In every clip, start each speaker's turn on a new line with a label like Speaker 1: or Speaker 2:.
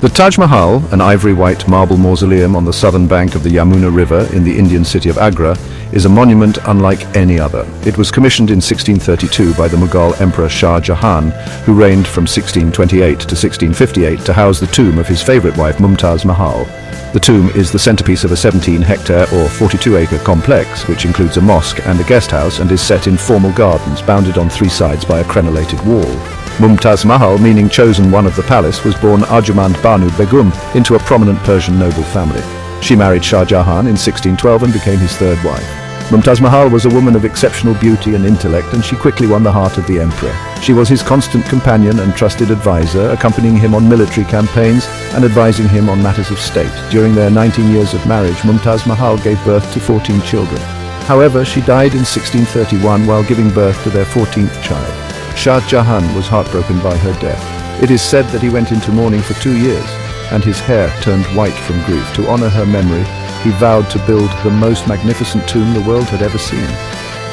Speaker 1: The Taj Mahal, an ivory-white marble mausoleum on the southern bank of the Yamuna River in the Indian city of Agra, is a monument unlike any other. It was commissioned in 1632 by the Mughal Emperor Shah Jahan, who reigned from 1628 to 1658 to house the tomb of his favorite wife Mumtaz Mahal. The tomb is the centerpiece of a 17-hectare or 42-acre complex, which includes a mosque and a guest house and is set in formal gardens bounded on three sides by a crenellated wall. Mumtaz Mahal, meaning chosen one of the palace, was born Arjumand Banu Begum into a prominent Persian noble family. She married Shah Jahan in 1612 and became his third wife. Mumtaz Mahal was a woman of exceptional beauty and intellect, and she quickly won the heart of the emperor. She was his constant companion and trusted advisor, accompanying him on military campaigns and advising him on matters of state. During their 19 years of marriage, Mumtaz Mahal gave birth to 14 children. However, she died in 1631 while giving birth to their 14th child. Shah Jahan was heartbroken by her death. It is said that he went into mourning for 2 years, and his hair turned white from grief. To honor her memory, he vowed to build the most magnificent tomb the world had ever seen.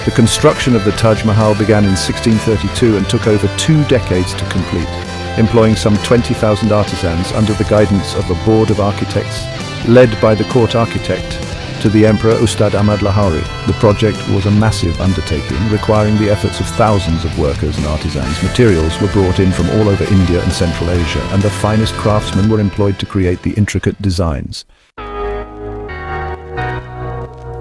Speaker 1: The construction of the Taj Mahal began in 1632 and took over 2 decades to complete, employing some 20,000 artisans under the guidance of a board of architects led by the court architect to the Emperor Ustad Ahmad Lahori. The project was a massive undertaking, requiring the efforts of thousands of workers and artisans. Materials were brought in from all over India and Central Asia, and the finest craftsmen were employed to create the intricate designs.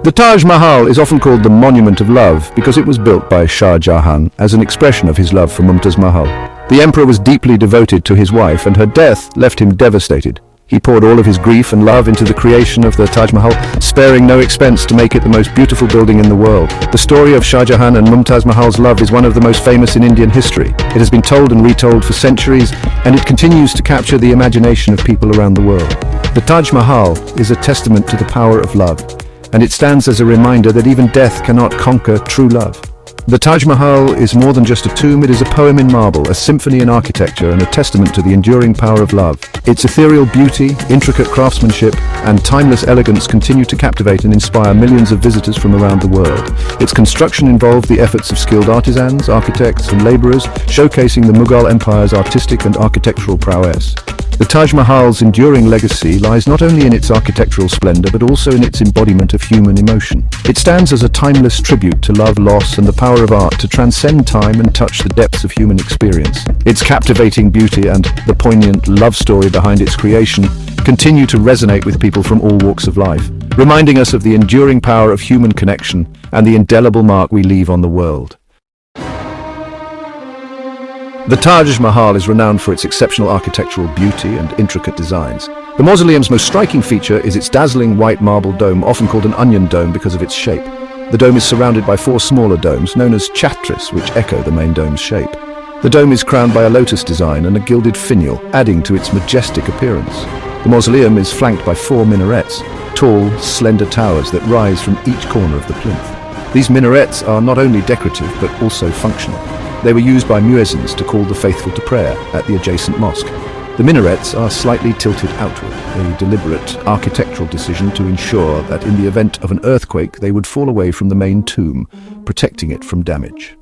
Speaker 1: The Taj Mahal is often called the Monument of Love because it was built by Shah Jahan as an expression of his love for Mumtaz Mahal. The emperor was deeply devoted to his wife, and her death left him devastated. He poured all of his grief and love into the creation of the Taj Mahal, sparing no expense to make it the most beautiful building in the world. The story of Shah Jahan and Mumtaz Mahal's love is one of the most famous in Indian history. It has been told and retold for centuries, and it continues to capture the imagination of people around the world. The Taj Mahal is a testament to the power of love, and it stands as a reminder that even death cannot conquer true love. The Taj Mahal is more than just a tomb, it is a poem in marble, a symphony in architecture, and a testament to the enduring power of love. Its ethereal beauty, intricate craftsmanship, and timeless elegance continue to captivate and inspire millions of visitors from around the world. Its construction involved the efforts of skilled artisans, architects, and laborers, showcasing the Mughal Empire's artistic and architectural prowess. The Taj Mahal's enduring legacy lies not only in its architectural splendor but also in its embodiment of human emotion. It stands as a timeless tribute to love, loss, and the power of art to transcend time and touch the depths of human experience. Its captivating beauty and the poignant love story behind its creation continue to resonate with people from all walks of life, reminding us of the enduring power of human connection and the indelible mark we leave on the world. The Taj Mahal is renowned for its exceptional architectural beauty and intricate designs. The mausoleum's most striking feature is its dazzling white marble dome, often called an onion dome because of its shape. The dome is surrounded by 4 smaller domes, known as chatris, which echo the main dome's shape. The dome is crowned by a lotus design and a gilded finial, adding to its majestic appearance. The mausoleum is flanked by 4 minarets, tall, slender towers that rise from each corner of the plinth. These minarets are not only decorative but also functional. They were used by muezzins to call the faithful to prayer at the adjacent mosque. The minarets are slightly tilted outward, a deliberate architectural decision to ensure that in the event of an earthquake they would fall away from the main tomb, protecting it from damage.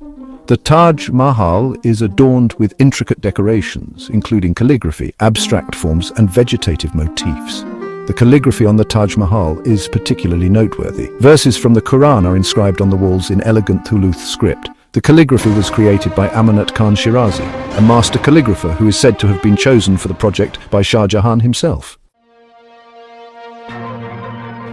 Speaker 1: The Taj Mahal is adorned with intricate decorations, including calligraphy, abstract forms, and vegetative motifs. The calligraphy on the Taj Mahal is particularly noteworthy. Verses from the Quran are inscribed on the walls in elegant Thuluth script. The calligraphy was created by Amanat Khan Shirazi, a master calligrapher who is said to have been chosen for the project by Shah Jahan himself.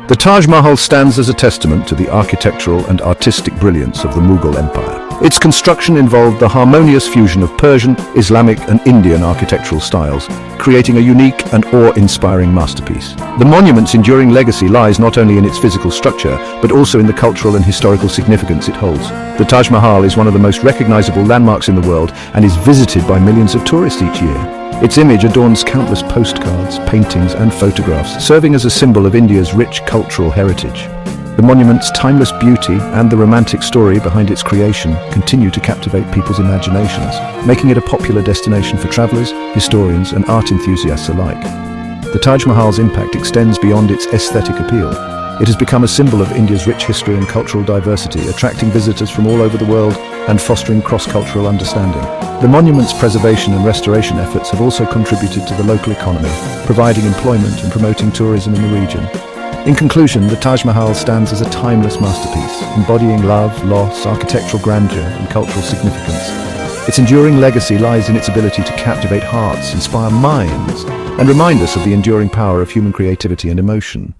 Speaker 1: The Taj Mahal stands as a testament to the architectural and artistic brilliance of the Mughal Empire. Its construction involved the harmonious fusion of Persian, Islamic, and Indian architectural styles, creating a unique and awe-inspiring masterpiece. The monument's enduring legacy lies not only in its physical structure, but also in the cultural and historical significance it holds. The Taj Mahal is one of the most recognizable landmarks in the world and is visited by millions of tourists each year. Its image adorns countless postcards, paintings, and photographs, serving as a symbol of India's rich cultural heritage. The monument's timeless beauty and the romantic story behind its creation continue to captivate people's imaginations, making it a popular destination for travelers, historians, and art enthusiasts alike. The Taj Mahal's impact extends beyond its aesthetic appeal. It has become a symbol of India's rich history and cultural diversity, attracting visitors from all over the world and fostering cross-cultural understanding. The monument's preservation and restoration efforts have also contributed to the local economy, providing employment and promoting tourism in the region. In conclusion, the Taj Mahal stands as a timeless masterpiece, embodying love, loss, architectural grandeur, and cultural significance. Its enduring legacy lies in its ability to captivate hearts, inspire minds, and remind us of the enduring power of human creativity and emotion.